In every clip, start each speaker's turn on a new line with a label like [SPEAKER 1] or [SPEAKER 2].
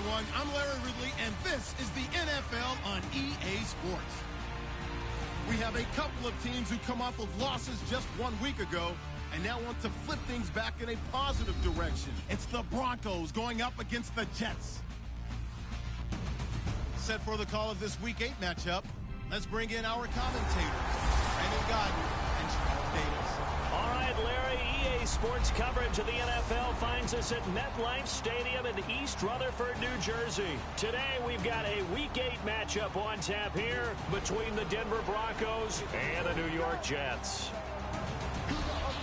[SPEAKER 1] everyone. I'm Larry Ridley, and this is the NFL on EA Sports. We have a couple of teams who come off of losses just 1 week ago and now want to flip things back in a positive direction. It's the Broncos going up against the Jets. Set for the call of this Week 8 matchup, let's bring in our commentators, Brandon Godden and Charles Davis.
[SPEAKER 2] All right, Larry, EA Sports coverage of the NFL finds us at MetLife Stadium in East Rutherford, New Jersey. Today, we've got a Week 8 matchup on tap here between the Denver Broncos and the New York Jets.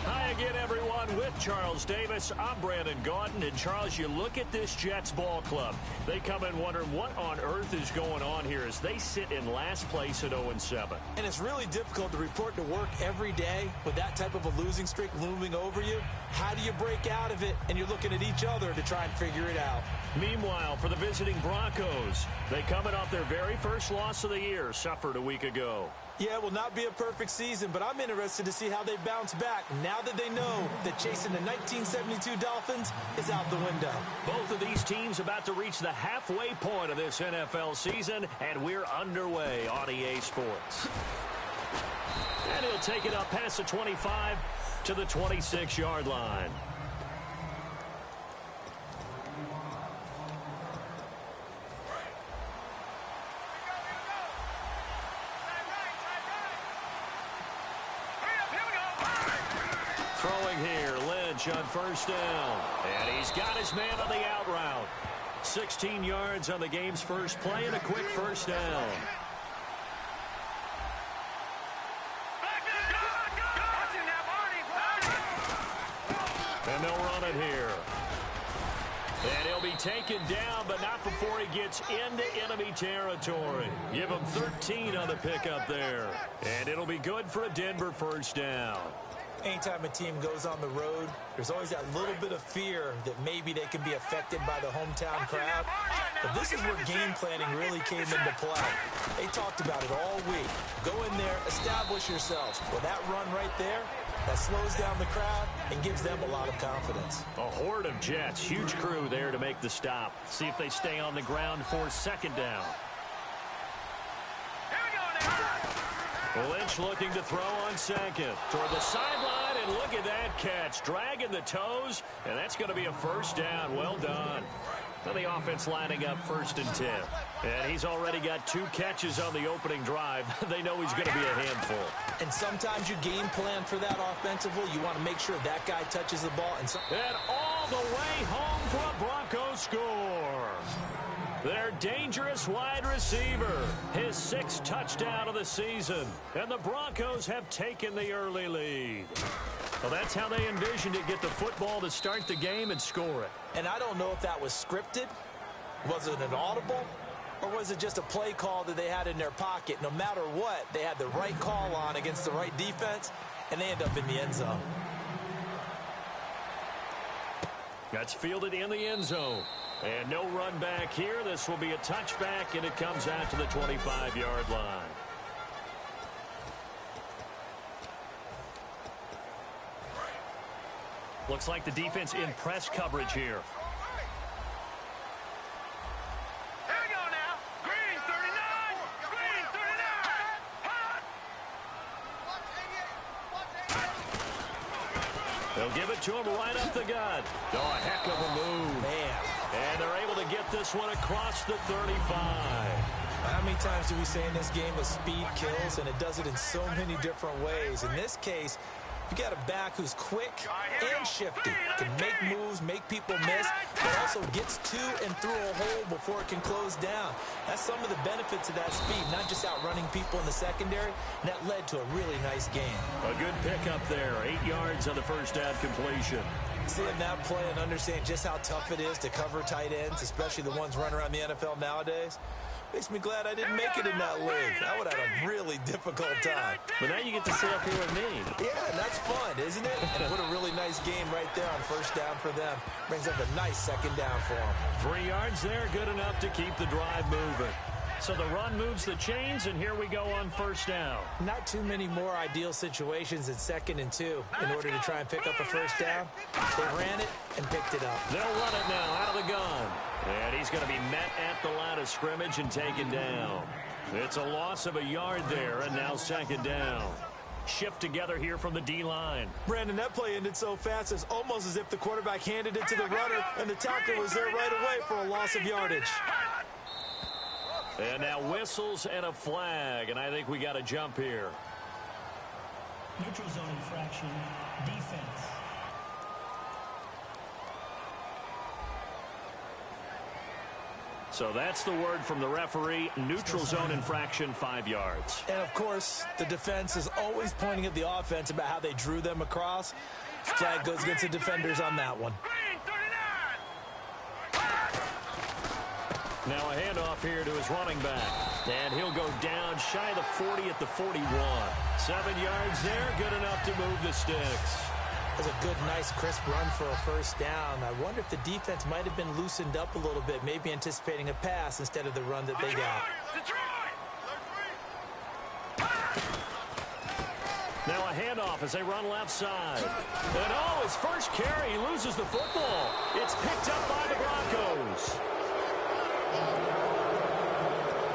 [SPEAKER 2] Hi again, everyone. With Charles Davis, I'm Brandon Gaudin. And Charles, you look at this Jets ball club. They come in wondering what on earth is going on here as they sit in last place at 0-7.
[SPEAKER 3] And it's really difficult to report to work every day with that type of a losing streak looming over you. How do you break out of it? And you're looking at each other to try and figure it out.
[SPEAKER 2] Meanwhile, for the visiting Broncos, they coming off their very first loss of the year, suffered a week ago.
[SPEAKER 3] Yeah, it will not be a perfect season, but I'm interested to see how they bounce back now that they know that chasing the 1972 Dolphins is out the window.
[SPEAKER 2] Both of these teams about to reach the halfway point of this NFL season, and we're underway on EA Sports. And he'll take it up past the 25 to the 26-yard line. Throwing here, Lynch on first down. And he's got his man on the out route. 16 yards on the game's first play and a quick first down. And they'll run it here. And he'll be taken down, but not before he gets into enemy territory. Give him 13 on the pickup there. And it'll be good for a Denver first down.
[SPEAKER 3] Anytime a team goes on the road, there's always that little bit of fear that maybe they can be affected by the hometown crowd. But this is where game planning really came into play. They talked about it all week. Go in there, establish yourselves. Well, that run right there, that slows down the crowd and gives them a lot of confidence.
[SPEAKER 2] A horde of Jets, huge crew there to make the stop. See if they stay on the ground for second down. Lynch looking to throw on second. Toward the sideline, and look at that catch. Dragging the toes, and that's going to be a first down. Well done. So the offense lining up 1st and 10. And he's already got 2 catches on the opening drive. They know he's going to be a handful.
[SPEAKER 3] And sometimes you game plan for that offensively. You want to make sure that guy touches the ball.
[SPEAKER 2] And all the way home for a Broncos score. Their dangerous wide receiver, his 6th touchdown of the season. And the Broncos have taken the early lead. Well, that's how they envisioned it, get the football to start the game and score it.
[SPEAKER 3] And I don't know if that was scripted. Was it an audible? Or was it just a play call that they had in their pocket? No matter what, they had the right call on against the right defense, and they end up in the end zone.
[SPEAKER 2] That's fielded in the end zone. And no run back here. This will be a touchback, and it comes out to the 25-yard line. Looks like the defense in press coverage here. They'll give it to him right up the gut. Oh, a heck of a move.
[SPEAKER 3] Man.
[SPEAKER 2] And they're able to get this one across the 35.
[SPEAKER 3] How many times do we say in this game that speed kills, and it does it in so many different ways? In this case, you got a back who's quick and shifty, can make moves, make people miss, but also gets to and through a hole before it can close down. That's some of the benefits of that speed, not just outrunning people in the secondary, and that led to a really nice game.
[SPEAKER 2] A good pickup there, 8 yards on the first down completion.
[SPEAKER 3] Seeing that play and understand just how tough it is to cover tight ends, especially the ones running around the NFL nowadays, makes me glad I didn't make it in that league. I would have had a really difficult time.
[SPEAKER 2] But now you get to sit up here with me.
[SPEAKER 3] Yeah, that's fun, isn't it? And what a really nice game right there on first down for them. Brings up a nice second down for them.
[SPEAKER 2] 3 yards there, good enough to keep the drive moving. So the run moves the chains, and here we go on first down.
[SPEAKER 3] Not too many more ideal situations than 2nd and 2 in order to try and pick up a first down. They ran it and picked it up.
[SPEAKER 2] They'll run it now out of the gun. And he's going to be met at the line of scrimmage and taken down. It's a loss of a yard there, and now second down. Shift together here from the D-line.
[SPEAKER 3] Brandon, that play ended so fast, it's almost as if the quarterback handed it to the runner, and the tackler was there right away for a loss of yardage.
[SPEAKER 2] And now whistles and a flag, and I think we got a jump here.
[SPEAKER 4] Neutral zone infraction, defense.
[SPEAKER 2] So that's the word from the referee. Neutral zone infraction, 5 yards.
[SPEAKER 3] And, of course, the defense is always pointing at the offense about how they drew them across. Flag goes against the defenders on that one.
[SPEAKER 2] Now a handoff here to his running back. And he'll go down shy of the 40 at the 41. 7 yards there, good enough to move the sticks.
[SPEAKER 3] That's a good, nice, crisp run for a first down. I wonder if the defense might have been loosened up a little bit, maybe anticipating a pass instead of the run that they got.
[SPEAKER 2] Now a handoff as they run left side. And oh, his first carry, he loses the football. It's picked up by the Broncos.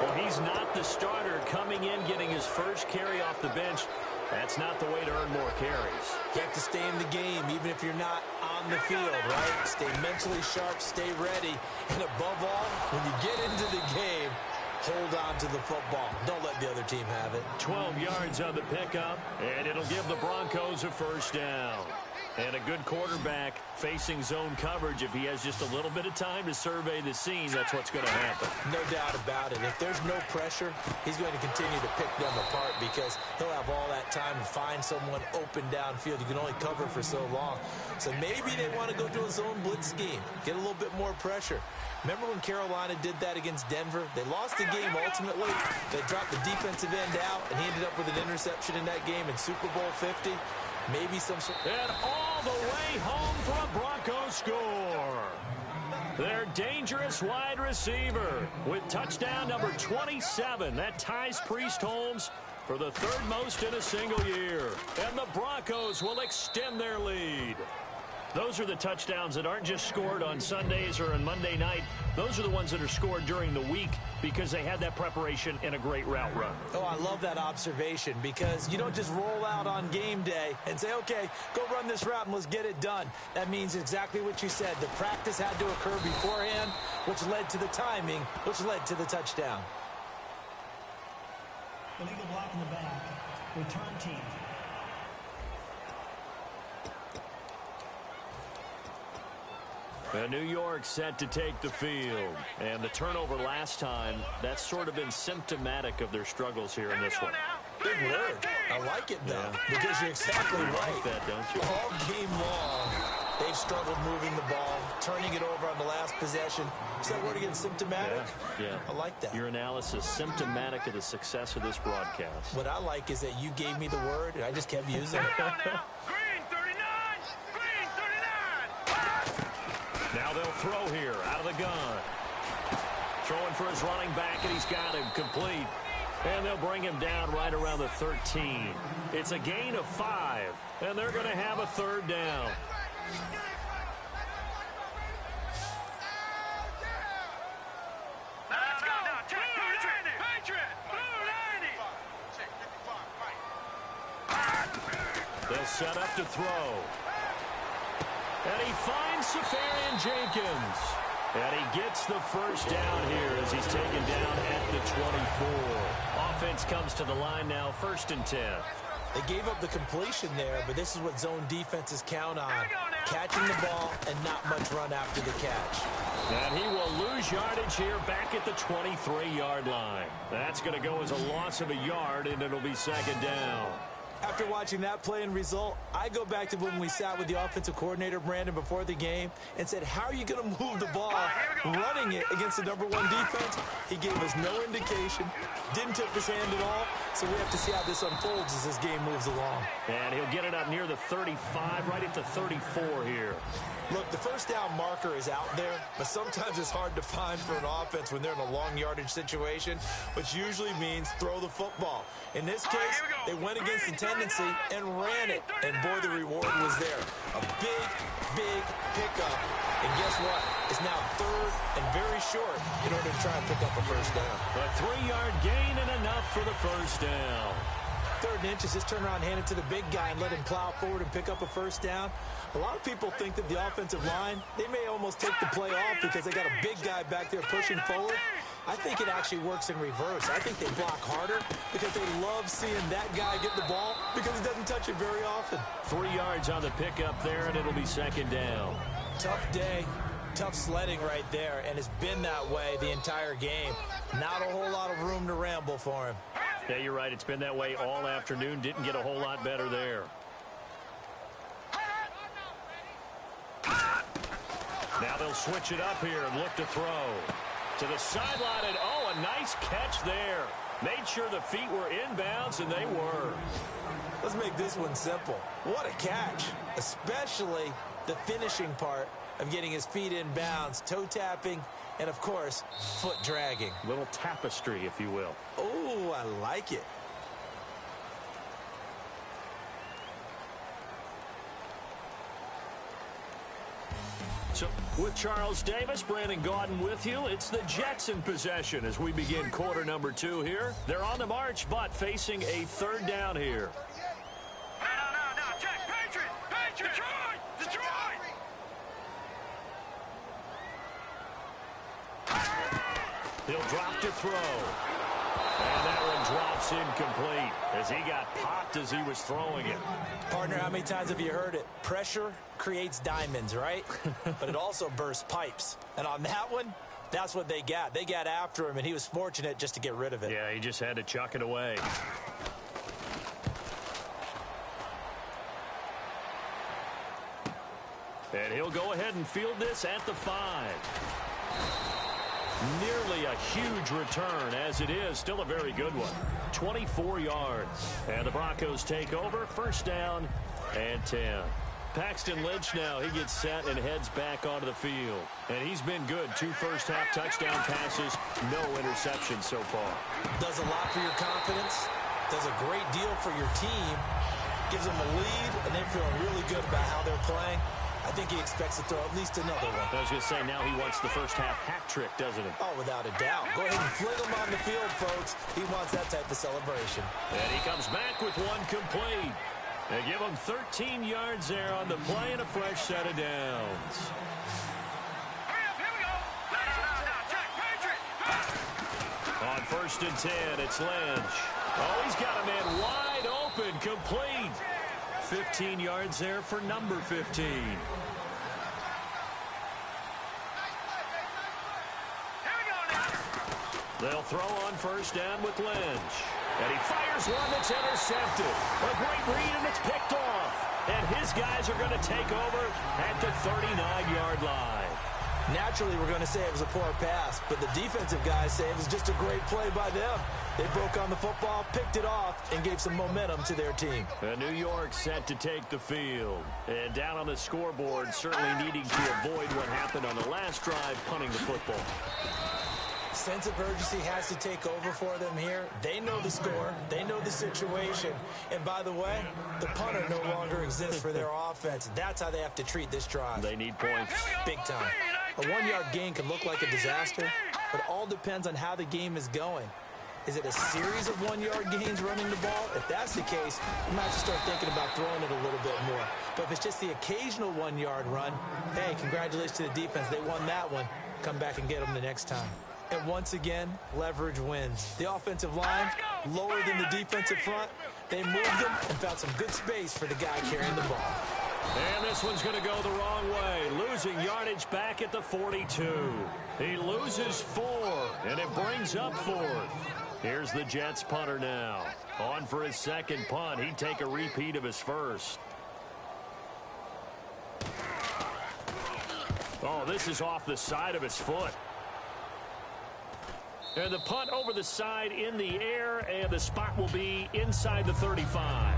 [SPEAKER 2] Well, he's not the starter coming in, getting his first carry off the bench. That's not the way to earn more carries.
[SPEAKER 3] You have to stay in the game, even if you're not on the field, right? Stay mentally sharp, stay ready. And above all, when you get into the game, hold on to the football. Don't let the other team have it.
[SPEAKER 2] 12 yards on the pickup, and it'll give the Broncos a first down. And a good quarterback facing zone coverage. If he has just a little bit of time to survey the scene, that's what's going to happen.
[SPEAKER 3] No doubt about it. If there's no pressure, he's going to continue to pick them apart because he'll have all that time to find someone open downfield. You can only cover for so long. So maybe they want to go to a zone blitz scheme, get a little bit more pressure. Remember when Carolina did that against Denver? They lost the game ultimately. They dropped the defensive end out, and he ended up with an interception in that game in Super Bowl 50. Maybe some sort.
[SPEAKER 2] And all the way home for a Broncos score. Their dangerous wide receiver with touchdown number 27. That ties Priest Holmes for the third most in a single year. And the Broncos will extend their lead. Those are the touchdowns that aren't just scored on Sundays or on Monday night. Those are the ones that are scored during the week because they had that preparation and a great route run.
[SPEAKER 3] Oh, I love that observation because you don't just roll out on game day and say, okay, go run this route and let's get it done. That means exactly what you said. The practice had to occur beforehand, which led to the timing, which led to the touchdown.
[SPEAKER 4] Illegal block in the back. Return team.
[SPEAKER 2] New York set to take the field. And the turnover last time, that's sort of been symptomatic of their struggles here in this one.
[SPEAKER 3] Big word. I like it, though, because you're exactly right.
[SPEAKER 2] Like that, don't you?
[SPEAKER 3] All game long, they've struggled moving the ball, turning it over on the last possession. Is that word again, symptomatic?
[SPEAKER 2] Yeah.
[SPEAKER 3] I like that.
[SPEAKER 2] Your analysis, symptomatic of the success of this broadcast.
[SPEAKER 3] What I like is that you gave me the word, and I just kept using it.
[SPEAKER 2] Now they'll throw here out of the gun. Throwing for his running back, and he's got him complete. And they'll bring him down right around the 13. It's a gain of 5, and they're going to have a third down.
[SPEAKER 5] Let's go.
[SPEAKER 2] They'll set up to throw. And he finds Safarian Jenkins. And he gets the first down here as he's taken down at the 24. Offense comes to the line now, 1st and 10.
[SPEAKER 3] They gave up the completion there, but this is what zone defenses count on. Catching the ball and not much run after the catch.
[SPEAKER 2] And he will lose yardage here back at the 23-yard line. That's going to go as a loss of a yard, and it'll be second down.
[SPEAKER 3] After watching that play and result, I go back to when we sat with the offensive coordinator, Brandon, before the game and said, how are you going to move the ball running it against the #1 defense? He gave us no indication, didn't tip his hand at all, so we have to see how this unfolds as this game moves along.
[SPEAKER 2] And he'll get it up near the 35, right at the 34 here.
[SPEAKER 3] Look, the first down marker is out there, but sometimes it's hard to find for an offense when they're in a long yardage situation, which usually means throw the football. In this case, they went against the tendency and ran it, and boy, the reward was there. A big, big pickup, and guess what? It's now 3rd and very short in order to try and pick up a first down.
[SPEAKER 2] A 3-yard gain and enough for the first down.
[SPEAKER 3] 3rd and inches, just turn around, hand it to the big guy, and let him plow forward and pick up a first down. A lot of people think that the offensive line, they may almost take the play off because they got a big guy back there pushing forward. I think it actually works in reverse. I think they block harder because they love seeing that guy get the ball because he doesn't touch it very often.
[SPEAKER 2] 3 yards on the pickup there, and it'll be second down.
[SPEAKER 3] Tough day, tough sledding right there, and it's been that way the entire game. Not a whole lot of room to ramble for him.
[SPEAKER 2] Yeah, you're right. It's been that way all afternoon. Didn't get a whole lot better there. Now they'll switch it up here and look to throw. To the sideline, and oh, a nice catch there. Made sure the feet were inbounds, and they were.
[SPEAKER 3] Let's make this one simple. What a catch, especially the finishing part of getting his feet in bounds, toe tapping, and, of course, foot dragging.
[SPEAKER 2] Little tapestry, if you will.
[SPEAKER 3] Oh, I like it.
[SPEAKER 2] So, with Charles Davis, Brandon Gaudin with you, it's the Jets in possession as we begin quarter number 2 here. They're on the march, but facing a 3rd down here.
[SPEAKER 5] No, check, Patriot! Detroit!
[SPEAKER 2] He'll drop to throw. And that one drops incomplete as he got popped as he was throwing it.
[SPEAKER 3] Partner, how many times have you heard it? Pressure creates diamonds, right? But it also bursts pipes. And on that one, that's what they got. They got after him, and he was fortunate just to get rid of it.
[SPEAKER 2] Yeah, he just had to chuck it away. And he'll go ahead and field this at the 5. Nearly a huge return, as it is. Still a very good one. 24 yards. And the Broncos take over. First down and 10. Paxton Lynch now, he gets set and heads back onto the field. And he's been good. 2 first-half touchdown passes, no interceptions so far.
[SPEAKER 3] Does a lot for your confidence. Does a great deal for your team. Gives them a lead, and they're feeling really good about how they're playing. I think he expects to throw at least another one.
[SPEAKER 2] I was going to say, now he wants the first-half hat trick, doesn't he?
[SPEAKER 3] Oh, without a doubt. Go ahead and fling him on the field, folks. He wants that type of celebration.
[SPEAKER 2] And he comes back with one complete. They give him 13 yards there on the play and a fresh set of downs.
[SPEAKER 5] Here we go. No, check, Patriot!
[SPEAKER 2] On 1st and 10, it's Lynch. Oh, he's got a man wide open, complete. 15 yards there for number 15. They'll throw on 1st down with Lynch. And he fires one that's intercepted. A great read, and it's picked off. And his guys are going to take over at the 39-yard line.
[SPEAKER 3] Naturally, we're going to say it was a poor pass, but the defensive guys say it was just a great play by them. They broke on the football, picked it off, and gave some momentum to their team.
[SPEAKER 2] New York set to take the field. And down on the scoreboard, certainly needing to avoid what happened on the last drive, punting the football.
[SPEAKER 3] Sense of urgency has to take over for them here. They know the score. They know the situation. And by the way, the punter no longer exists for their offense. That's how they have to treat this drive.
[SPEAKER 2] They need points.
[SPEAKER 3] Big time. A 1-yard gain can look like a disaster, but it all depends on how the game is going. Is it a series of 1-yard gains running the ball? If that's the case, you might have to start thinking about throwing it a little bit more. But if it's just the occasional 1-yard run, hey, congratulations to the defense. They won that one. Come back and get them the next time. And once again, leverage wins. The offensive line, lower than the defensive front. They moved them and found some good space for the guy carrying the ball.
[SPEAKER 2] And this one's going to go the wrong way. Losing yardage back at the 42. He loses 4, and it brings up 4th. Here's the Jets punter now. On for his second punt. He'd take a repeat of his first. Oh, this is off the side of his foot. And the punt over the side in the air, and the spot will be inside the 35.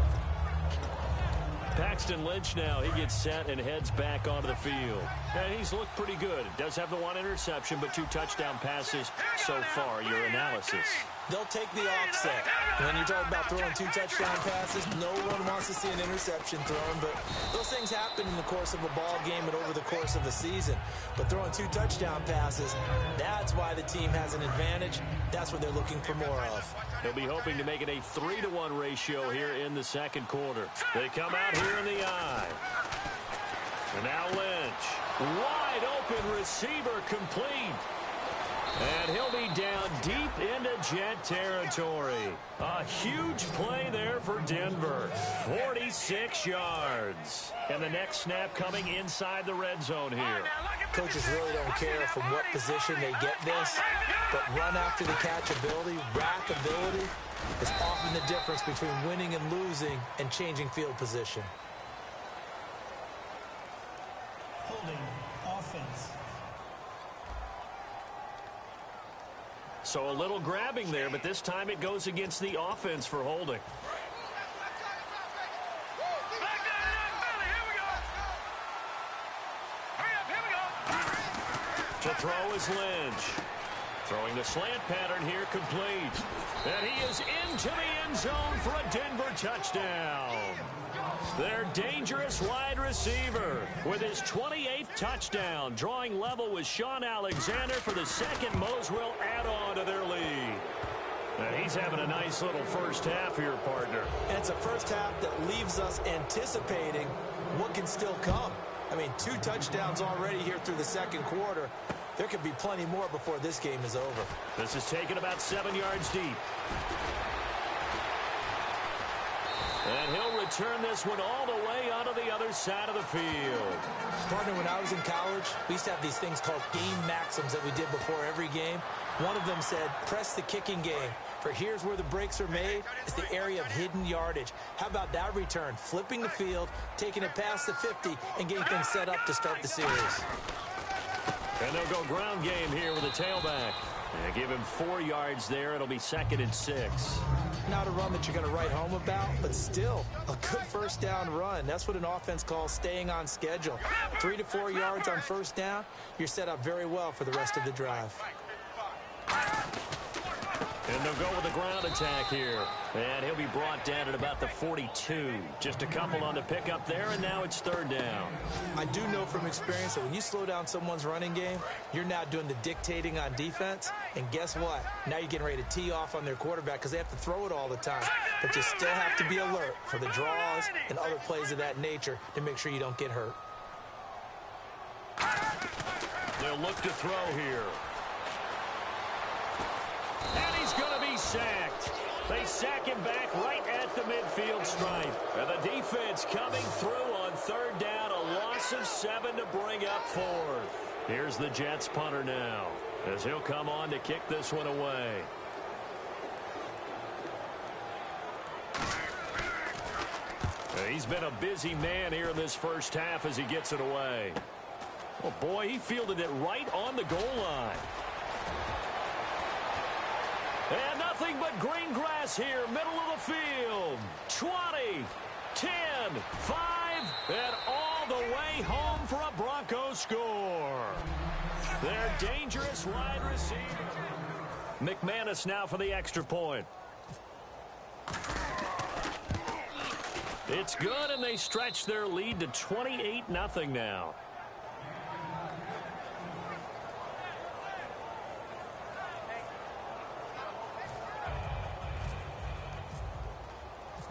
[SPEAKER 2] Paxton Lynch now, he gets set and heads back onto the field. And he's looked pretty good. Does have the 1 interception, but 2 touchdown passes so far. Your analysis.
[SPEAKER 3] They'll take the offset. When you're talking about throwing 2 touchdown passes, no one wants to see an interception thrown, but those things happen in the course of a ball game and over the course of a season. But throwing 2 touchdown passes, that's why the team has an advantage. That's what they're looking for more of.
[SPEAKER 2] They'll be hoping to make it a 3-to-1 ratio here in the second quarter. They come out here in the eye. And now Lynch. Wide open receiver complete. And he'll be down deep into Jet territory. A huge play there for Denver. 46 yards. And the next snap coming inside the red zone here.
[SPEAKER 3] Coaches really don't care from what position they get this, but run after the catch ability, rack ability, is often the difference between winning and losing and changing field position.
[SPEAKER 4] Holding offense.
[SPEAKER 2] So a little grabbing there, but this time it goes against the offense for holding. To throw is Lynch. Throwing the slant pattern here complete. And he is into the end zone for a Denver touchdown. Their dangerous wide receiver with his 28th touchdown, drawing level with Sean Alexander for the second Moswell add-on to their lead. And he's having a nice little first half here, partner.
[SPEAKER 3] And it's a first half that leaves us anticipating what can still come. I mean, 2 touchdowns already here through the second quarter. There could be plenty more before this game is over.
[SPEAKER 2] This is taken about 7 yards deep. And he'll return this one all the way onto the other side of the field.
[SPEAKER 3] Partner, when I was in college, we used to have these things called game maxims that we did before every game. One of them said, press the kicking game. For here's where the breaks are made. It's the area of hidden yardage. How about that return? Flipping the field, taking it past the 50, and getting things set up to start the series.
[SPEAKER 2] And they'll go ground game here with the tailback. And give him 4 yards there. It'll be 2nd and 6.
[SPEAKER 3] Not a run that you're going to write home about, but still a good first down run. That's what an offense calls staying on schedule. 3 to 4 yards on first down, you're set up very well for the rest of the drive.
[SPEAKER 2] And they'll go with the ground attack here. And he'll be brought down at about the 42. Just a couple on the pickup there, and now it's 3rd down.
[SPEAKER 3] I do know from experience that when you slow down someone's running game, you're now doing the dictating on defense. And guess what? Now you're getting ready to tee off on their quarterback because they have to throw it all the time. But you still have to be alert for the draws and other plays of that nature to make sure you don't get hurt.
[SPEAKER 2] They'll look to throw here. And he's going to be sacked. They sack him back right at the midfield stripe. And the defense coming through on 3rd down. A loss of 7 to bring up 4th. Here's the Jets punter now, as he'll come on to kick this one away. And he's been a busy man here in this first half as he gets it away. Oh, boy, he fielded it right on the goal line. And nothing but green grass here, middle of the field. 20, 10, 5, and all the way home for a Broncos score. Their dangerous wide receiver. McManus now for the extra point. It's good, and they stretch their lead to 28-0 now.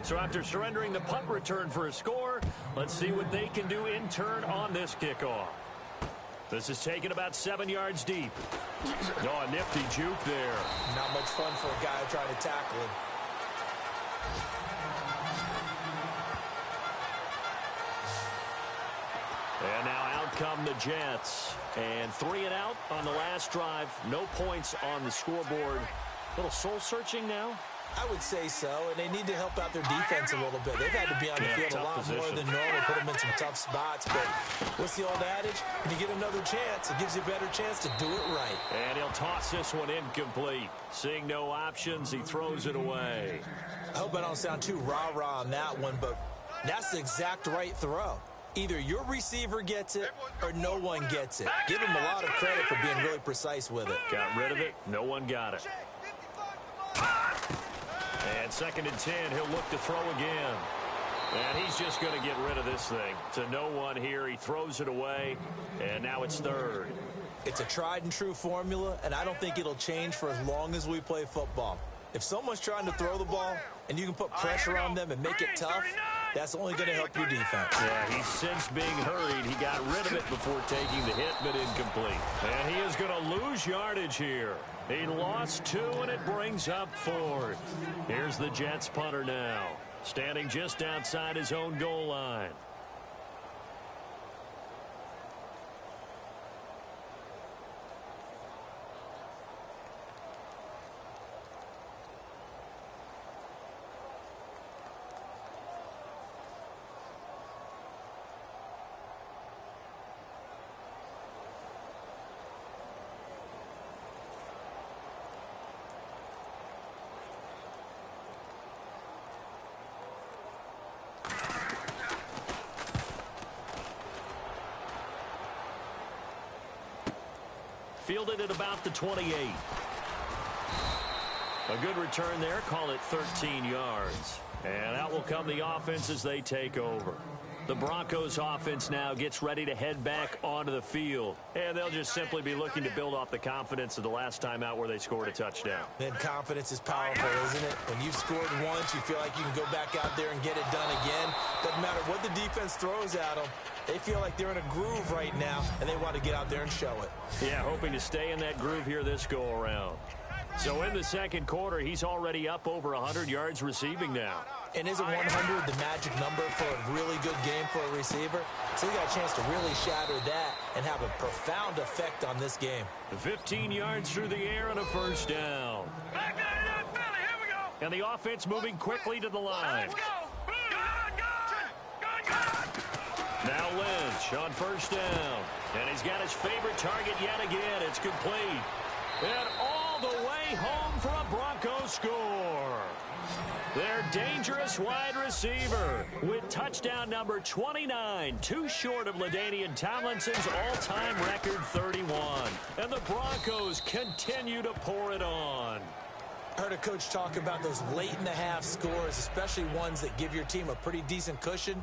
[SPEAKER 2] So after surrendering the punt return for a score, let's see what they can do in turn on this kickoff. This is taken about 7 yards deep. Oh, a nifty juke there.
[SPEAKER 3] Not much fun for a guy trying to tackle him.
[SPEAKER 2] And now out come the Jets. And 3 and out on the last drive. No points on the scoreboard. A little soul-searching now.
[SPEAKER 3] I would say so, and they need to help out their defense a little bit. They've had to be on the field a lot more than normal, put them in some tough spots. But what's the old adage? When you get another chance, it gives you a better chance to do it right.
[SPEAKER 2] And he'll toss this one incomplete. Seeing no options, he throws it away.
[SPEAKER 3] I hope I don't sound too rah-rah on that one, but that's the exact right throw. Either your receiver gets it or no one gets it. Give him a lot of credit for being really precise with it.
[SPEAKER 2] Got rid of it. No one got it. And 2nd and 10, he'll look to throw again. And he's just going to get rid of this thing. To no one here, he throws it away, and now it's 3rd.
[SPEAKER 3] It's a tried-and-true formula, and I don't think it'll change for as long as we play football. If someone's trying to throw the ball and you can put pressure on them and make it tough, that's only going to help your defense.
[SPEAKER 2] Yeah, he's since being hurried. He got rid of it before taking the hit, but incomplete. And he is going to lose yardage here. He lost 2, and it brings up 4th. Here's the Jets punter now, standing just outside his own goal line. Fielded at about the 28. A good return there. Call it 13 yards. And out will come the offense as they take over. The Broncos offense now gets ready to head back onto the field. And they'll just simply be looking to build off the confidence of the last time out where they scored a touchdown.
[SPEAKER 3] Then confidence is powerful, isn't it? When you've scored once, you feel like you can go back out there and get it done again. Doesn't matter what the defense throws at them. They feel like they're in a groove right now, and they want to get out there and show it.
[SPEAKER 2] Yeah, hoping to stay in that groove here this go-around. So in the 2nd quarter, he's already up over 100 yards receiving now.
[SPEAKER 3] And isn't 100 the magic number for a really good game for a receiver? So he got a chance to really shatter that and have a profound effect on this game.
[SPEAKER 2] 15 yards through the air and a 1st down.
[SPEAKER 5] Back out of that belly. Here we go.
[SPEAKER 2] And the offense moving quickly to the line.
[SPEAKER 5] Let's go.
[SPEAKER 2] Now Lynch on 1st down. And he's got his favorite target yet again. It's complete. And all the way home for a Broncos score. Their dangerous wide receiver with touchdown number 29, too short of LaDainian Tomlinson's all-time record 31. And the Broncos continue to pour it on.
[SPEAKER 3] I heard a coach talk about those late-in-the-half scores, especially ones that give your team a pretty decent cushion.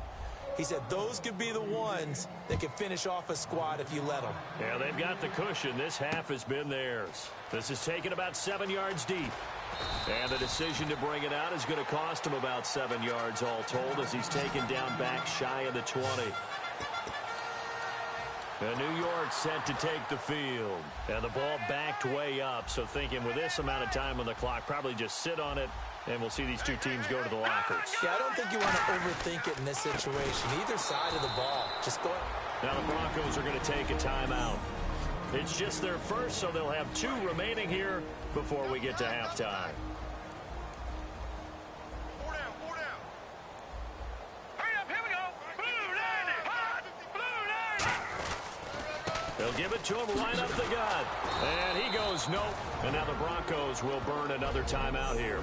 [SPEAKER 3] He said those could be the ones that can finish off a squad if you let them.
[SPEAKER 2] Yeah, they've got the cushion. This half has been theirs. This is taken about 7 yards deep. And the decision to bring it out is going to cost him about 7 yards all told as he's taken down back shy of the 20. And New York set to take the field. And the ball backed way up. So thinking with this amount of time on the clock, probably just sit on it. And we'll see these two teams go to the lockers.
[SPEAKER 3] Yeah, I don't think you want to overthink it in this situation. Either side of the ball. Just go.
[SPEAKER 2] Now the Broncos are going to take a timeout. It's just their first, so they'll have 2 remaining here before we get to halftime.
[SPEAKER 5] 4 down, 4 down. Hurry up, here we go. Blue 90. Hot. Blue 90.
[SPEAKER 2] They'll give it to him right up the gut. And he goes, nope. And now the Broncos will burn another timeout here.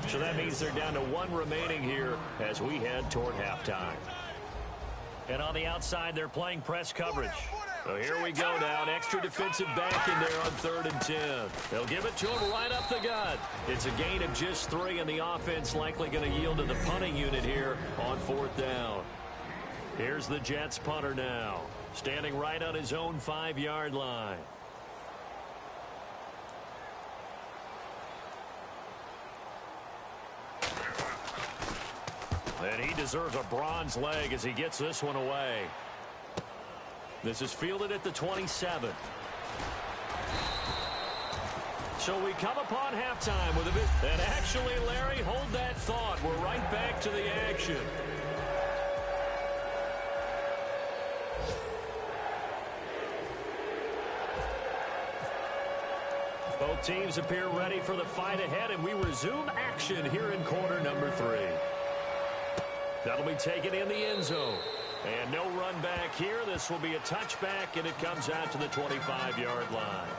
[SPEAKER 2] So that means they're down to 1 remaining here as we head toward halftime. And on the outside, they're playing press coverage. So here we go now, an extra defensive back in there on 3rd and 10. They'll give it to him right up the gut. It's a gain of just 3, and the offense likely going to yield to the punting unit here on 4th down. Here's the Jets punter now, standing right on his own 5-yard line. And he deserves a bronze leg as he gets this one away. This is fielded at the 27. So we come upon halftime with a bit. And actually, Larry, hold that thought. We're right back to the action. Both teams appear ready for the fight ahead, and we resume action here in quarter number 3. That'll be taken in the end zone. And no run back here. This will be a touchback, and it comes out to the 25-yard line.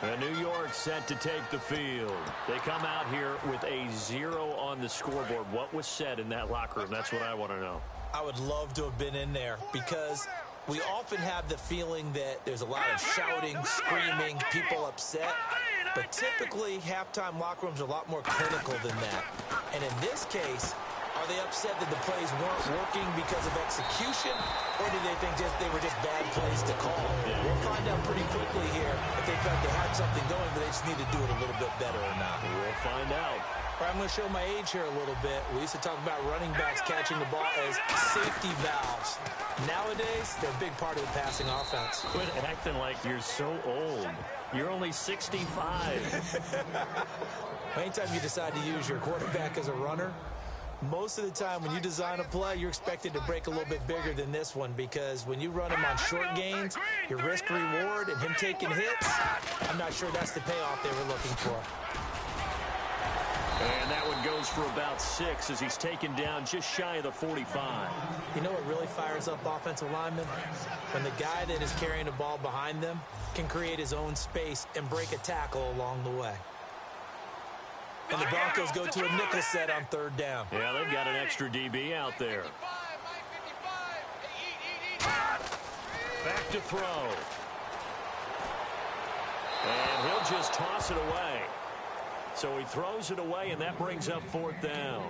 [SPEAKER 2] And New York set to take the field. They come out here with a 0 on the scoreboard. What was said in that locker room? That's what I want to know.
[SPEAKER 3] I would love to have been in there because we often have the feeling that there's a lot of shouting, screaming, people upset. But typically, halftime locker rooms are a lot more clinical than that. And in this case, are they upset that the plays weren't working because of execution, or do they think they were just bad plays to call? We'll find out pretty quickly here if they felt they had something going, but they just need to do it a little bit better or not.
[SPEAKER 2] We'll find out.
[SPEAKER 3] All right, I'm going to show my age here a little bit. We used to talk about running backs catching the ball as safety valves. Nowadays, they're a big part of the passing offense.
[SPEAKER 2] Quit acting like you're so old. You're only 65.
[SPEAKER 3] Anytime you decide to use your quarterback as a runner, most of the time when you design a play, you're expected to break a little bit bigger than this one, because when you run him on short gains, your risk-reward and him taking hits, I'm not sure that's the payoff they were looking for.
[SPEAKER 2] And that one goes for about 6 as he's taken down just shy of the 45.
[SPEAKER 3] You know what really fires up offensive linemen? When the guy that is carrying the ball behind them can create his own space and break a tackle along the way. And the Broncos go to a nickel set on third down.
[SPEAKER 2] Yeah, they've got an extra DB out there. Back to throw. And he'll just toss it away. So he throws it away, and that brings up fourth down.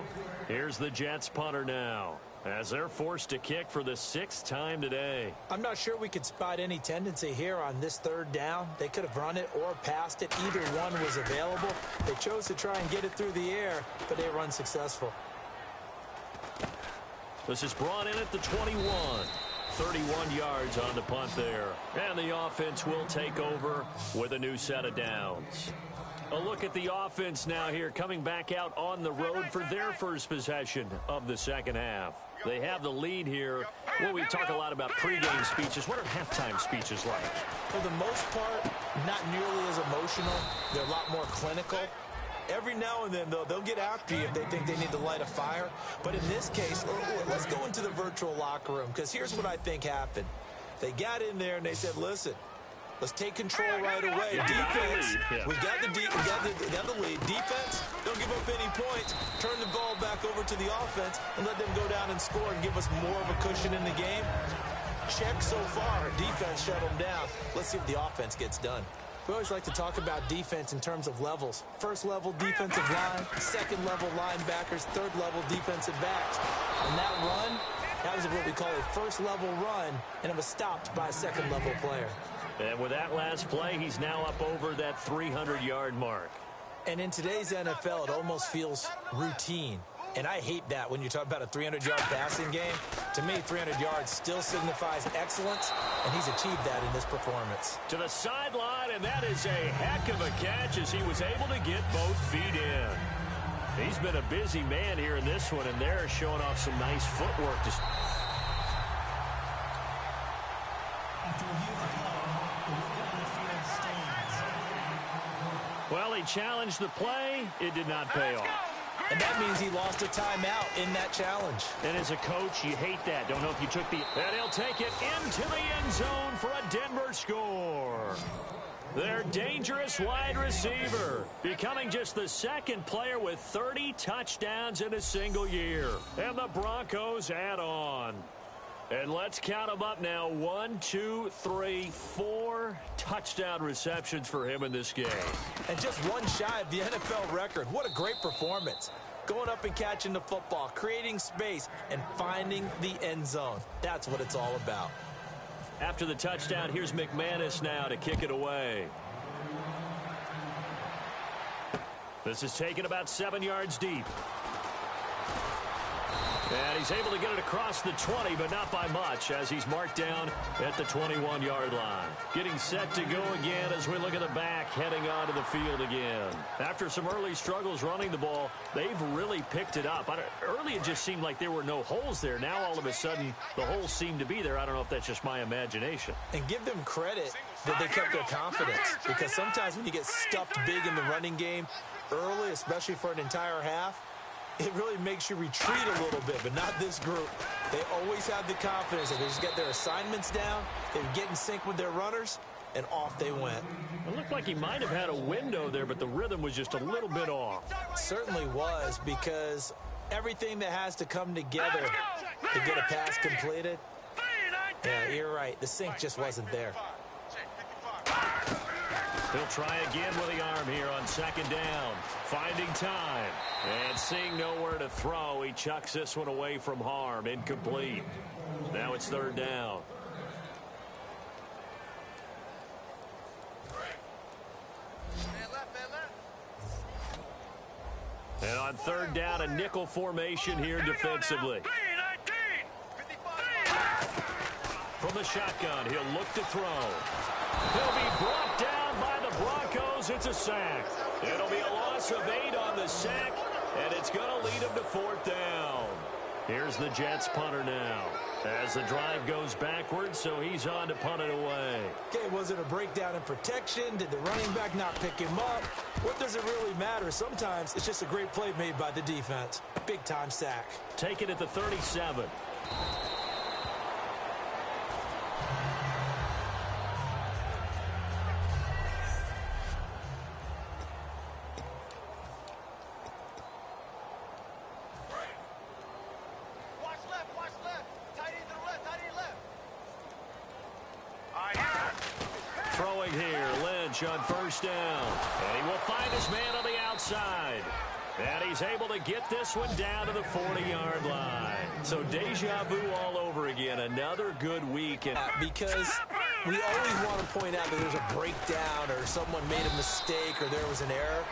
[SPEAKER 2] Here's the Jets punter now, as they're forced to kick for the 6th time today.
[SPEAKER 3] I'm not sure we could spot any tendency here on this third down. They could have run it or passed it. Either one was available. They chose to try and get it through the air, but they were unsuccessful.
[SPEAKER 2] This is brought in at the 21. 31 yards on the punt there. And the offense will take over with a new set of downs. A look at the offense now here, coming back out on the road for their first possession of the second half. They have the lead here. Well, we talk a lot about pregame speeches. What are halftime speeches like?
[SPEAKER 3] For the most part, not nearly as emotional. They're a lot more clinical. Every now and then, though, they'll get after you if they think they need to light a fire. But in this case, let's go into the virtual locker room, because here's what I think happened. They got in there and they said, listen, let's take control right away. Defense, we got the lead. Defense, don't give up any points. Turn the ball back over to the offense and let them go down and score and give us more of a cushion in the game. Check so far. Defense shut them down. Let's see if the offense gets done. We always like to talk about defense in terms of levels. First level defensive line, second level linebackers, third level defensive backs. On that run, that was what we call a first level run, and it was stopped by a second level player.
[SPEAKER 2] And with that last play, he's now up over that 300-yard mark.
[SPEAKER 3] And in today's NFL, it almost feels routine. And I hate that when you talk about a 300-yard passing game. To me, 300 yards still signifies excellence, and he's achieved that in this performance.
[SPEAKER 2] To the sideline, and that is a heck of a catch as he was able to get both feet in. He's been a busy man here in this one, and they're showing off some nice footwork.
[SPEAKER 4] After review of the play, the movement on the field stands.
[SPEAKER 2] Well, he challenged the play. It did not pay off.
[SPEAKER 3] And that means he lost a timeout in that challenge.
[SPEAKER 2] And as a coach, you hate that. Don't know if you took the... And he'll take it into the end zone for a Denver score. Their dangerous wide receiver, becoming just the second player with 30 touchdowns in a single year. And the Broncos add on. And let's count them up now. 1, 2, 3, 4 touchdown receptions for him in this game.
[SPEAKER 3] And just one shy of the NFL record. What a great performance. Going up and catching the football, creating space, and finding the end zone. That's what it's all about.
[SPEAKER 2] After the touchdown, here's McManus now to kick it away. This is taken about 7 yards deep. And he's able to get it across the 20, but not by much, as he's marked down at the 21-yard line. Getting set to go again as we look at the back, heading onto the field again. After some early struggles running the ball, they've really picked it up. Early, it just seemed like there were no holes there. Now, all of a sudden, the holes seem to be there. I don't know if that's just my imagination.
[SPEAKER 3] And give them credit that they kept their confidence, because sometimes when you get stuffed big in the running game early, especially for an entire half, it really makes you retreat a little bit, but not this group. They always have the confidence that they just get their assignments down, they get in sync with their runners, and off they went.
[SPEAKER 2] It looked like he might have had a window there, but the rhythm was just a little bit off.
[SPEAKER 3] It certainly was, because everything that has to come together to get a pass completed, yeah, you're right. The sync just wasn't there.
[SPEAKER 2] He'll try again with the arm here on second down. Finding time. And seeing nowhere to throw, he chucks this one away from harm. Incomplete. Now it's third down. And on third down, a nickel formation here defensively. From the shotgun, he'll look to throw. He'll be brought down by the Broncos. It's a sack. It'll be a loss of 8 on the sack, and it's going to lead him to fourth down. Here's the Jets punter now. As the drive goes backwards, so he's on to punt it away.
[SPEAKER 3] Okay, was it a breakdown in protection? Did the running back not pick him up? What does it really matter? Sometimes it's just a great play made by the defense. Big-time sack.
[SPEAKER 2] Take it at the 37. Throwing here, Lynch on first down. And he will find his man on the outside. And he's able to get this one down to the 40-yard line. So deja vu all over again. Another good week.
[SPEAKER 3] Because we always want to point out that there's a breakdown or someone made a mistake or there was an error.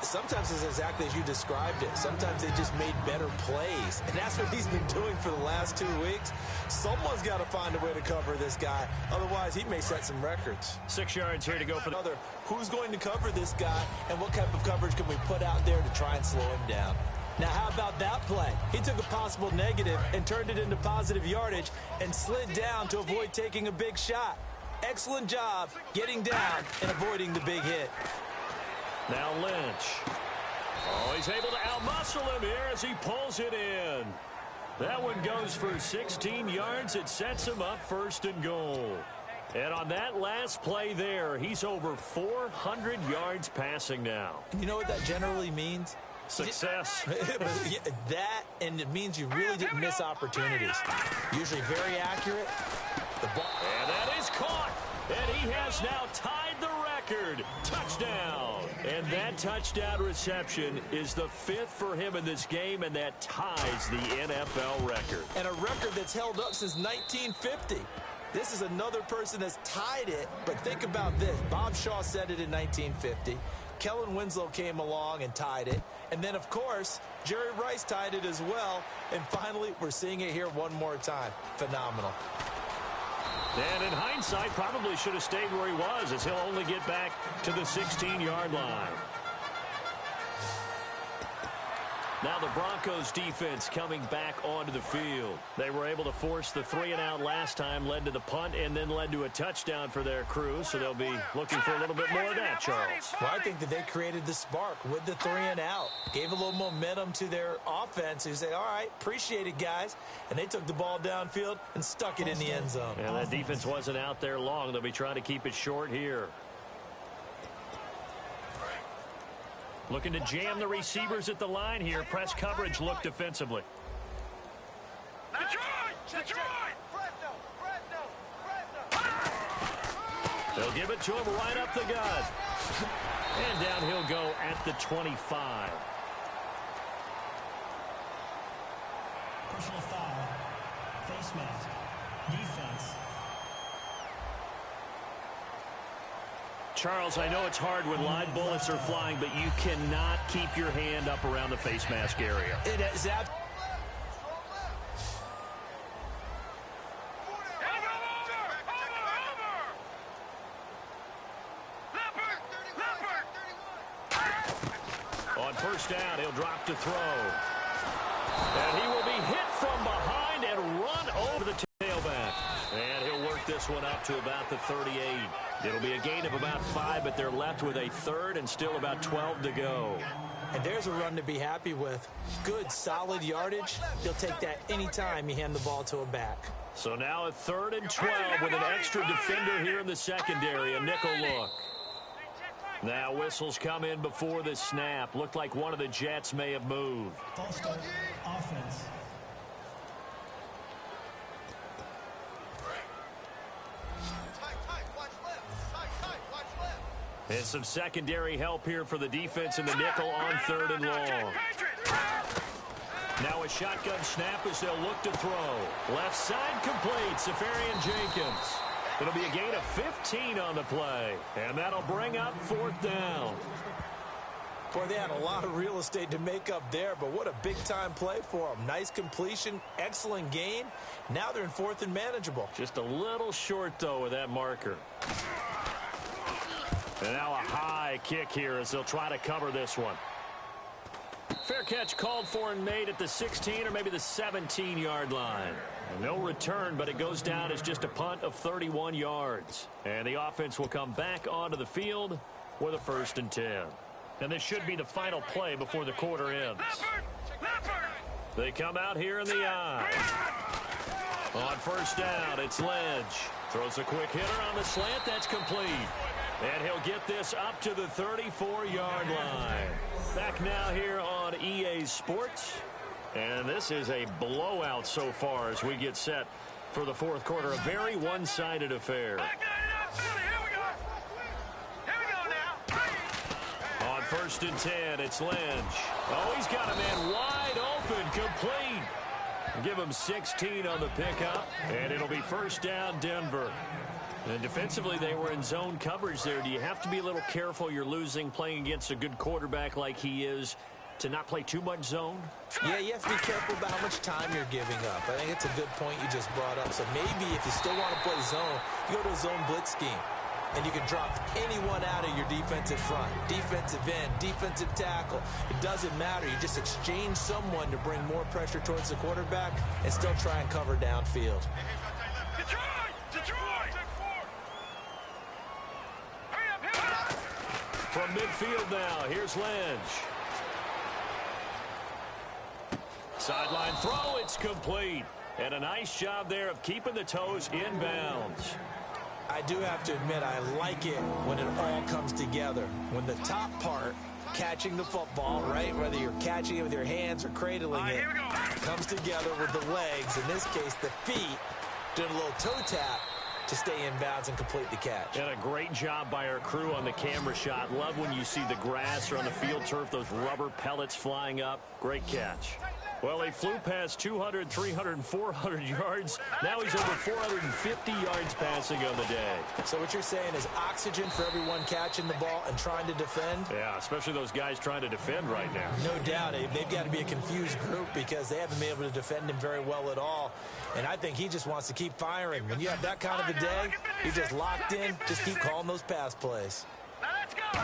[SPEAKER 3] Sometimes it's exactly as you described it. Sometimes they just made better plays. And that's what he's been doing for the last 2 weeks. Someone's got to find a way to cover this guy. Otherwise, he may set some records.
[SPEAKER 2] 6 yards here to go for the other.
[SPEAKER 3] Who's going to cover this guy, and what type of coverage can we put out there to try and slow him down? Now, how about that play? He took a possible negative and turned it into positive yardage and slid down to avoid taking a big shot. Excellent job getting down and avoiding the big hit.
[SPEAKER 2] Now Lynch. Oh, he's able to outmuscle him here as he pulls it in. That one goes for 16 yards. It sets him up first and goal. And on that last play there, he's over 400 yards passing now.
[SPEAKER 3] You know what that generally means?
[SPEAKER 2] Success.
[SPEAKER 3] That, and it means you really didn't miss opportunities. Usually very accurate. The ball.
[SPEAKER 2] And that is caught. And he has now tied the record. Touchdown. And that touchdown reception is the 5th for him in this game, and that ties the NFL record.
[SPEAKER 3] And a record that's held up since 1950. This is another person that's tied it, but think about this. Bob Shaw said it in 1950. Kellen Winslow came along and tied it. And then, of course, Jerry Rice tied it as well. And finally, we're seeing it here one more time. Phenomenal.
[SPEAKER 2] And in hindsight, probably should have stayed where he was, as he'll only get back to the 16-yard line. Now the Broncos defense coming back onto the field. They were able to force the 3-and-out last time, led to the punt, and then led to a touchdown for their crew. So they'll be looking for a little bit more of that, Charles.
[SPEAKER 3] Well, I think that they created the spark with the 3-and-out. Gave a little momentum to their offense. Who say, all right, appreciate it, guys. And they took the ball downfield and stuck it in the end zone.
[SPEAKER 2] And that defense wasn't out there long. They'll be trying to keep it short here. Looking to jam the receivers at the line here. Press coverage look defensively. They'll give it to him right up the gut. And down he'll go at the 25.
[SPEAKER 4] Personal foul. Face mask. Defense.
[SPEAKER 2] Charles, I know it's hard when live bullets are flying, but you cannot keep your hand up around the face mask area.
[SPEAKER 3] It is
[SPEAKER 2] On first down, he'll drop to throw. And he will be hit from behind and run over the tailback. And he'll work this one up to about the 38. It'll be a gain of about 5, but they're left with a third and still about 12 to go.
[SPEAKER 3] And there's a run to be happy with. Good, solid yardage. He'll take that anytime you hand the ball to a back.
[SPEAKER 2] So now a 3rd and 12 with an extra defender here in the secondary. A nickel look. Now whistles come in before the snap. Looked like one of the Jets may have moved.
[SPEAKER 4] False start. Offense.
[SPEAKER 2] And some secondary help here for the defense in the nickel on 3rd and long. Now a shotgun snap as they'll look to throw. Left side complete. Safarian Jenkins. It'll be a gain of 15 on the play. And that'll bring up 4th down.
[SPEAKER 3] Boy, they had a lot of real estate to make up there, but what a big-time play for them. Nice completion, excellent gain. Now they're in 4th and manageable.
[SPEAKER 2] Just a little short, though, with that marker. And now a high kick here as they'll try to cover this one. Fair catch called for and made at the 16 or maybe the 17-yard line. And no return, but it goes down as just a punt of 31 yards. And the offense will come back onto the field with a 1st and 10. And this should be the final play before the quarter ends. They come out here in the eye. On 1st down, it's Lynch. Throws a quick hitter on the slant. That's complete. And he'll get this up to the 34-yard line. Back now here on EA Sports. And this is a blowout so far as we get set for the 4th quarter. A very one-sided affair. On 1st and 10, it's Lynch. Oh, he's got a man wide open, complete. Give him 16 on the pickup, and it'll be 1st down, Denver. And defensively, they were in zone coverage there. Do you have to be a little careful? You're losing, playing against a good quarterback like he is, to not play too much zone?
[SPEAKER 3] Yeah, you have to be careful about how much time you're giving up. I think it's a good point you just brought up. So maybe if you still want to play zone, you go to a zone blitz scheme. And you can drop anyone out of your defensive front. Defensive end, defensive tackle. It doesn't matter. You just exchange someone to bring more pressure towards the quarterback and still try and cover downfield.
[SPEAKER 2] From midfield now, here's Lynch. Sideline throw, it's complete. And a nice job there of keeping the toes inbounds.
[SPEAKER 3] I do have to admit, I like it when it all comes together. When the top part, catching the football, right, whether you're catching it with your hands or cradling it, comes together with the legs, in this case the feet, doing a little toe tap to stay in bounds and complete the catch.
[SPEAKER 2] And a great job by our crew on the camera shot. Love when you see the grass or on the field turf, those rubber pellets flying up. Great catch. Well, he flew past 200, 300, and 400 yards. Now he's over 450 yards passing on the day.
[SPEAKER 3] So what you're saying is oxygen for everyone catching the ball and trying to defend?
[SPEAKER 2] Yeah, especially those guys trying to defend right now.
[SPEAKER 3] No doubt. They've got to be a confused group because they haven't been able to defend him very well at all. And I think he just wants to keep firing. When you have that kind of a day, you're just locked in. Just keep calling those pass plays.
[SPEAKER 5] Now let's go.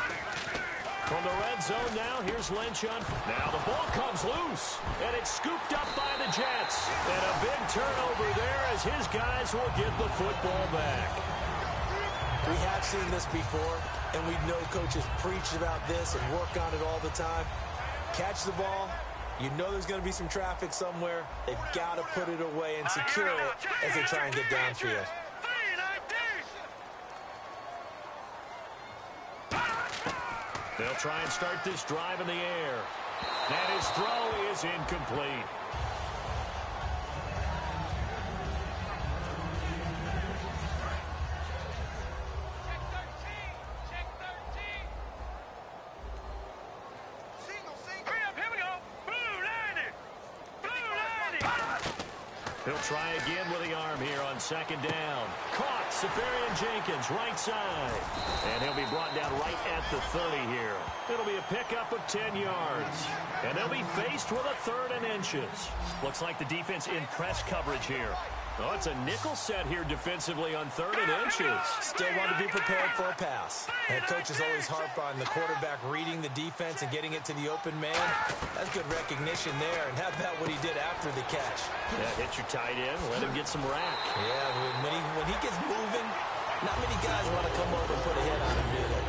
[SPEAKER 2] From the red zone now, here's Lynch on. Now the ball comes loose, and it's scooped up by the Jets. And a big turnover there as his guys will get the football back.
[SPEAKER 3] We have seen this before, and we know coaches preach about this and work on it all the time. Catch the ball. You know there's going to be some traffic somewhere. They've got to put it away and secure it as they try and get downfield.
[SPEAKER 2] They'll try and start this drive in the air. And his throw is incomplete. He'll try again with the arm here on 2nd down. Caught, Safarian Jenkins, right side. And he'll be brought down right at the 30 here. It'll be a pickup of 10 yards. And they'll be faced with a 3rd and inches. Looks like the defense in press coverage here. Oh, it's a nickel set here defensively on 3rd and inches.
[SPEAKER 3] Still want to be prepared for a pass. Head coaches always harp on the quarterback reading the defense and getting it to the open man. That's good recognition there. And how about what he did after the catch?
[SPEAKER 2] Yeah, hit your tight end, let him get some rack.
[SPEAKER 3] Yeah, when he gets moving, not many guys want to come over and put a hit on him, do they?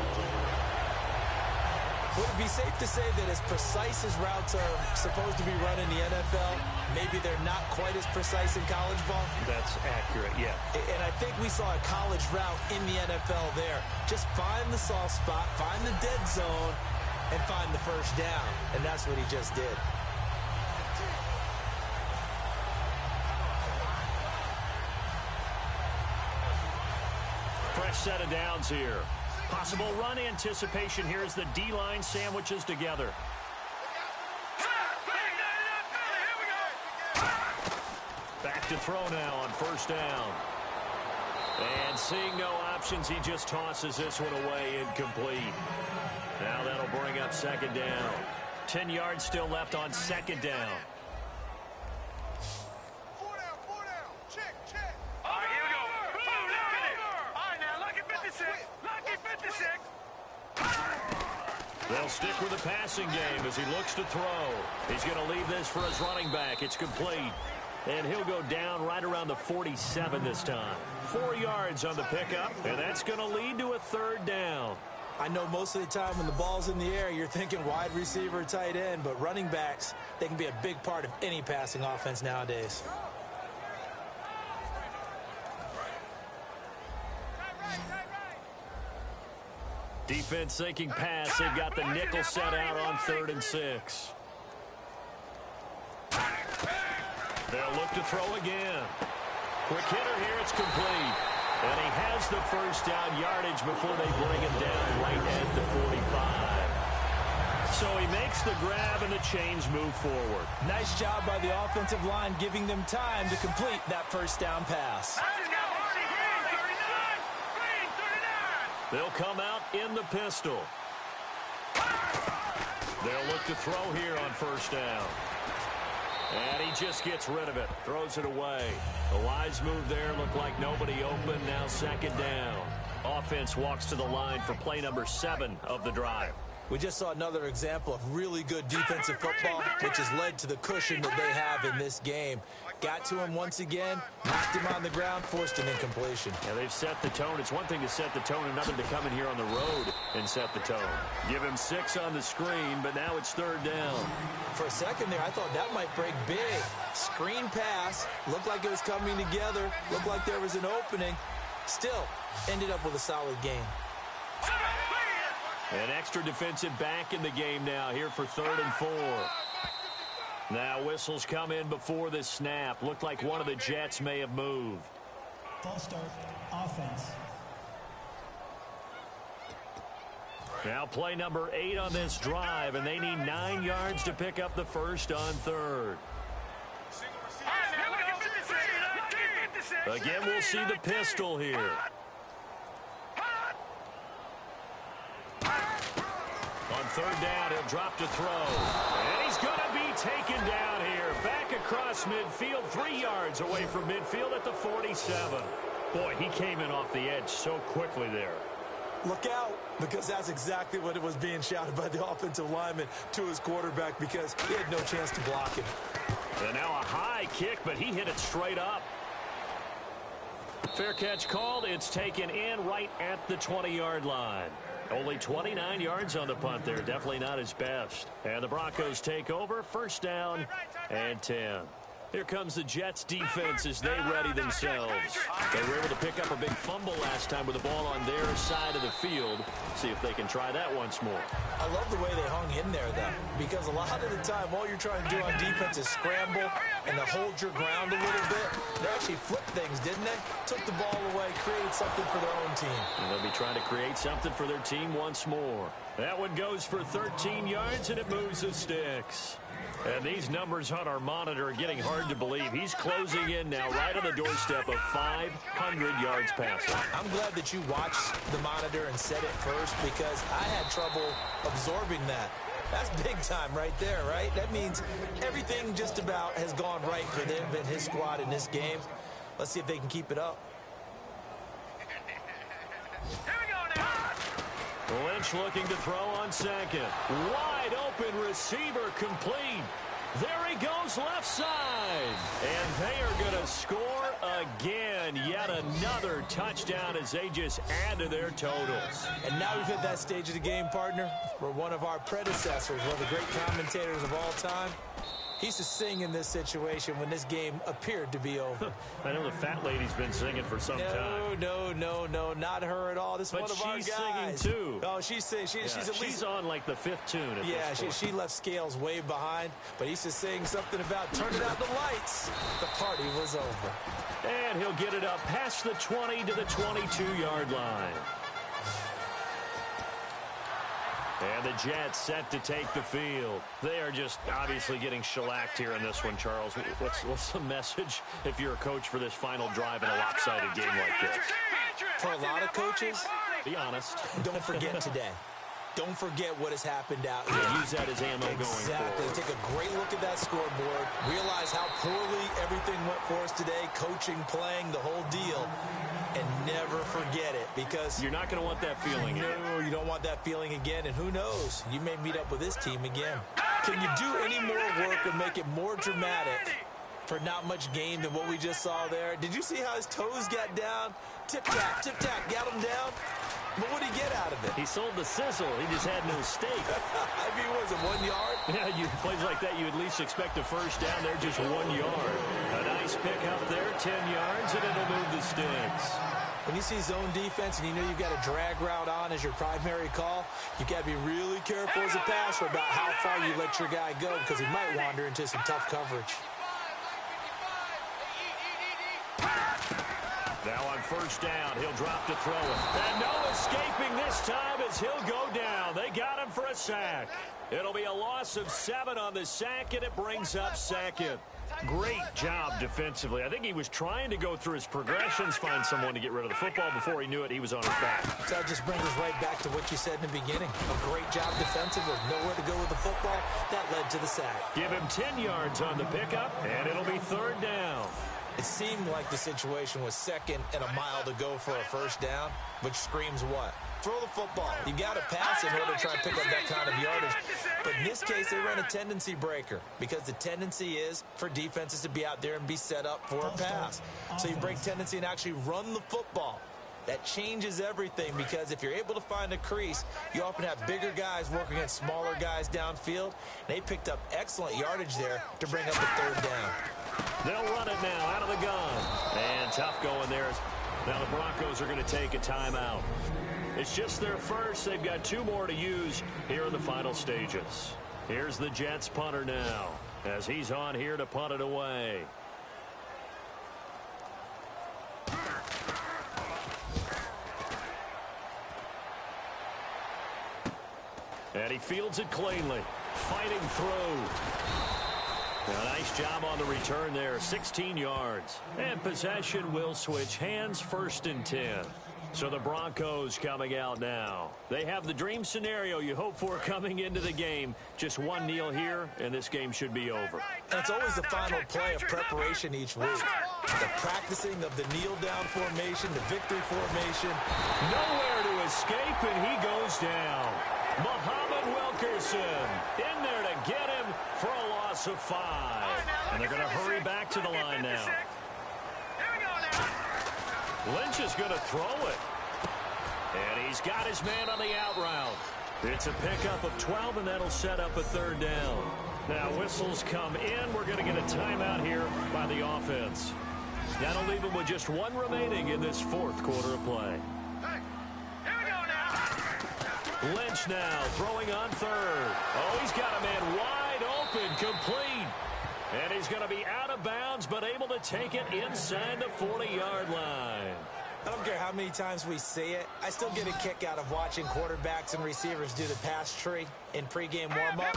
[SPEAKER 3] Would it be safe to say that as precise as routes are supposed to be run in the NFL, maybe they're not quite as precise in college ball?
[SPEAKER 2] That's accurate, yeah.
[SPEAKER 3] And I think we saw a college route in the NFL there. Just find the soft spot, find the dead zone, and find the 1st down. And that's what he just did.
[SPEAKER 2] Fresh set of downs here. Possible run anticipation here as the D-line sandwiches together. Back to throw now on first down. And seeing no options, he just tosses this one away, incomplete. Now that'll bring up second down. 10 yards still left on second down.
[SPEAKER 5] 4 down. Check. All right, here we go. Boom, look at it. All right, now, lucky 56. Lucky 56.
[SPEAKER 2] They'll stick with the passing game as he looks to throw. He's going to leave this for his running back. It's complete. And he'll go down right around the 47 this time. 4 yards on the pickup, and that's going to lead to a third down.
[SPEAKER 3] I know most of the time when the ball's in the air, you're thinking wide receiver, tight end, but running backs, they can be a big part of any passing offense nowadays.
[SPEAKER 2] Defense thinking pass. They've got the nickel set out on 3rd and 6. They'll look to throw again. Quick hitter here. It's complete. And he has the first down yardage before they bring him down right at the 45. So he makes the grab and the chains move forward.
[SPEAKER 3] Nice job by the offensive line giving them time to complete that first down pass.
[SPEAKER 2] They'll come out in the pistol. They'll look to throw here on first down. And he just gets rid of it. Throws it away. The wise move there. Looked like nobody open. Now second down. Offense walks to the line for play number 7 of the drive.
[SPEAKER 3] We just saw another example of really good defensive football, which has led to the cushion that they have in this game. Got to him once again, knocked him on the ground, forced an incompletion.
[SPEAKER 2] Yeah, they've set the tone. It's one thing to set the tone, another to come in here on the road and set the tone. Give him 6 on the screen, but now it's third down.
[SPEAKER 3] For a second there, I thought that might break big. Screen pass, looked like it was coming together, looked like there was an opening. Still, ended up with a solid game.
[SPEAKER 2] An extra defensive back in the game now here for 3rd and 4. Now whistles come in before the snap. Looked like one of the Jets may have moved.
[SPEAKER 4] False start, offense.
[SPEAKER 2] Now play number 8 on this drive, and they need 9 yards to pick up the first on 3rd. Again, we'll see the pistol here. On 3rd down, he'll drop to throw. And he's going to be taken down here. Back across midfield, 3 yards away from midfield at the 47. Boy, he came in off the edge so quickly there.
[SPEAKER 3] Look out, because that's exactly what it was being shouted by the offensive lineman to his quarterback, because he had no chance to block him.
[SPEAKER 2] And now a high kick, but he hit it straight up. Fair catch called. It's taken in right at the 20-yard line. Only 29 yards on the punt there. Definitely not his best. And the Broncos take over. First down and 10. Here comes the Jets defense as they ready themselves. They were able to pick up a big fumble last time with the ball on their side of the field. See if they can try that once more.
[SPEAKER 3] I love the way they hung in there, though, because a lot of the time, all you're trying to do on defense is scramble and to hold your ground a little bit. They actually flipped things, didn't they? Took the ball away, created something for their own team.
[SPEAKER 2] And they'll be trying to create something for their team once more. That one goes for 13 yards, and it moves the sticks. And these numbers on our monitor are getting hard to believe. He's closing in now right on the doorstep of 500 yards passing.
[SPEAKER 3] I'm glad that you watched the monitor and said it first, because I had trouble absorbing that. That's big time right there, right? That means everything just about has gone right for them and his squad in this game. Let's see if they can keep it up.
[SPEAKER 2] Lynch looking to throw on second. Wide open receiver complete. There he goes left side. And they are going to score again. Yet another touchdown as they just add to their totals.
[SPEAKER 3] And now we've hit that stage of the game, partner, where one of our predecessors, one of the great commentators of all time, he used to sing in this situation when this game appeared to be over.
[SPEAKER 2] I know the fat lady's been singing for some time.
[SPEAKER 3] No, not her at all. This is one of our guys.
[SPEAKER 2] But she's singing too.
[SPEAKER 3] Oh, she's singing. She's
[SPEAKER 2] on like the 5th tune at this point.
[SPEAKER 3] She left Scales way behind, but he used to sing something about turning out the lights. The party was over.
[SPEAKER 2] And he'll get it up past the 20 to the 22-yard line. And the Jets set to take the field. They are just obviously getting shellacked here in this one, Charles. What's the message if you're a coach for this final drive in a lopsided game like this?
[SPEAKER 3] For a lot of coaches,
[SPEAKER 2] be honest.
[SPEAKER 3] Don't forget today. Don't forget what has happened out here.
[SPEAKER 2] Yeah, use that as ammo going forward.
[SPEAKER 3] Exactly. Take a great look at that scoreboard. Realize how poorly everything went for us today. Coaching, playing, the whole deal. And never forget it, because
[SPEAKER 2] you're not going to want that feeling again.
[SPEAKER 3] No, you don't want that feeling again. And who knows? You may meet up with this team again. Can you do any more work or make it more dramatic for not much gain than what we just saw there? Did you see how his toes got down? Tip-tap, tip-tap, got him down. But what did he get out of it?
[SPEAKER 2] He sold the sizzle. He just had no steak.
[SPEAKER 3] I mean, was it 1 yard?
[SPEAKER 2] Yeah, plays like that, you at least expect a first down. They're just 1 yard. A nice pick up there, 10 yards, and it'll move the sticks.
[SPEAKER 3] When you see zone defense and you know you've got a drag route on as your primary call, you've got to be really careful as a passer about how far you let your guy go, because he might wander into some tough coverage.
[SPEAKER 2] Now on first down, he'll drop to throw it. And no escaping this time as he'll go down. They got him for a sack. It'll be a loss of 7 on the sack, and it brings up second. Great job defensively. I think he was trying to go through his progressions, find someone to get rid of the football. Before he knew it, he was on his back.
[SPEAKER 3] So that just brings us right back to what you said in the beginning. A great job defensively. Nowhere to go with the football. That led to the sack.
[SPEAKER 2] Give him 10 yards on the pickup, and it'll be third down.
[SPEAKER 3] It seemed like the situation was 2nd and a mile to go for a first down, which screams what? Throw the football. You got to pass in order to try and pick up that kind of yardage. But in this case, they ran a tendency breaker, because the tendency is for defenses to be out there and be set up for a pass. So you break tendency and actually run the football. That changes everything, because if you're able to find a crease, you often have bigger guys working against smaller guys downfield. They picked up excellent yardage there to bring up a third down.
[SPEAKER 2] They'll run it now out of the gun. And tough going there. Now the Broncos are going to take a timeout. It's just their first. They've got 2 more to use here in the final stages. Here's the Jets punter now, as he's on here to punt it away. And he fields it cleanly. Fighting through. A nice job on the return there. 16 yards. And possession will switch hands, 1st and 10. So the Broncos coming out now. They have the dream scenario you hope for coming into the game. Just 1 kneel here, and this game should be over.
[SPEAKER 3] And it's always the final play of preparation each week. The practicing of the kneel-down formation, the victory formation.
[SPEAKER 2] Nowhere to escape, and he goes down. Muhammad Wilkerson in there to get him for a loss of 5. And they're going to hurry back to the line now. Lynch is going to throw it. And he's got his man on the out route. It's a pickup of 12, and that'll set up a third down. Now whistles come in. We're going to get a timeout here by the offense. That'll leave him with just 1 remaining in this 4th quarter of play. Lynch now throwing on 3rd. Oh, he's got a man wide open, complete. And he's going to be out of bounds, but able to take it inside the 40-yard line.
[SPEAKER 3] I don't care how many times we see it. I still get a kick out of watching quarterbacks and receivers do the pass tree in pregame warm-up.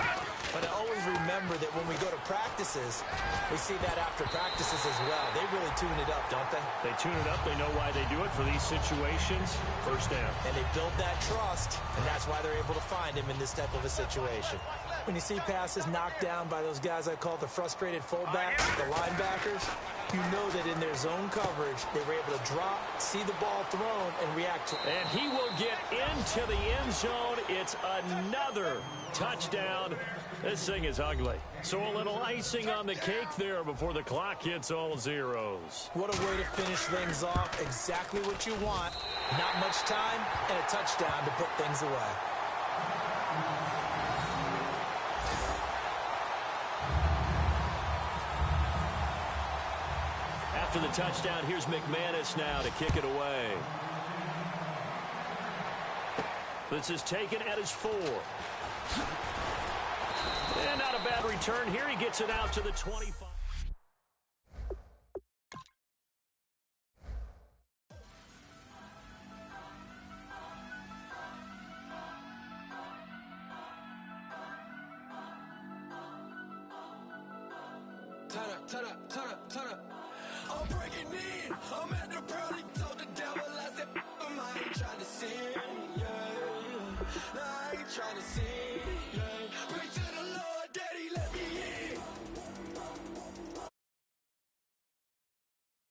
[SPEAKER 3] But I always remember that when we go to practices, we see that after practices as well. They really tune it up, don't they?
[SPEAKER 2] They tune it up. They know why they do it for these situations. First down.
[SPEAKER 3] And they build that trust, and that's why they're able to find him in this type of a situation. When you see passes knocked down by those guys I call the frustrated fullbacks, the linebackers, you know that in their zone coverage, they were able to drop, see the ball thrown, and react to it.
[SPEAKER 2] And he will get into the end zone. It's another touchdown. This thing is ugly. So a little icing on the cake there before the clock hits all zeros.
[SPEAKER 3] What a way to finish things off. Exactly what you want. Not much time and a touchdown to put things away.
[SPEAKER 2] After the touchdown, here's McManus now to kick it away. This is taken at his 4. And not a bad return here. He gets it out to the 25.
[SPEAKER 6] turn up, turn up, turn up. I'm breaking in, I'm at the pearly, told the devil I said, I ain't